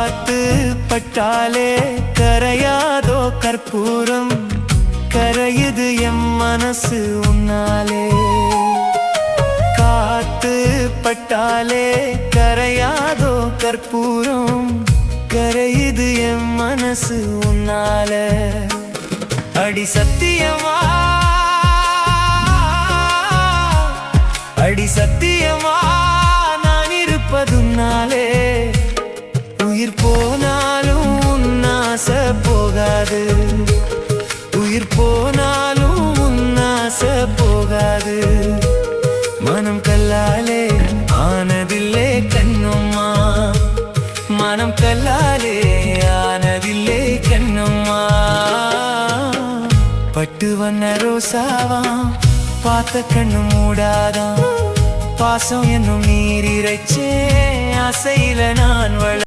காத்து பட்டாலே கரையாதோ கற்பூரம், கரையுது எம் மனசு உன்னாலே. காத்து பட்டாலே கரையாதோ கற்பூரம், கரையுது எம் மனசு உன்னால. அடி சத்தியமா, அடி சத்தியமா நான் இருப்பதுன்னாலே. உயிர் போனாலும் உன்னாச போகாது, உயிர் போனாலும் உன்னாச போகாது. மனம் கல்லாலே ஆனதில்லே கண்ணம்மா, மனம் கல்லாலே ஆனதில்லே கண்ணம்மா. பட்டு வண்ண ரோசாவா பார்த்த கண்ணு மூடாதான், பாசம் என்னும் நீர் இறைச்சே ஆசையில நான்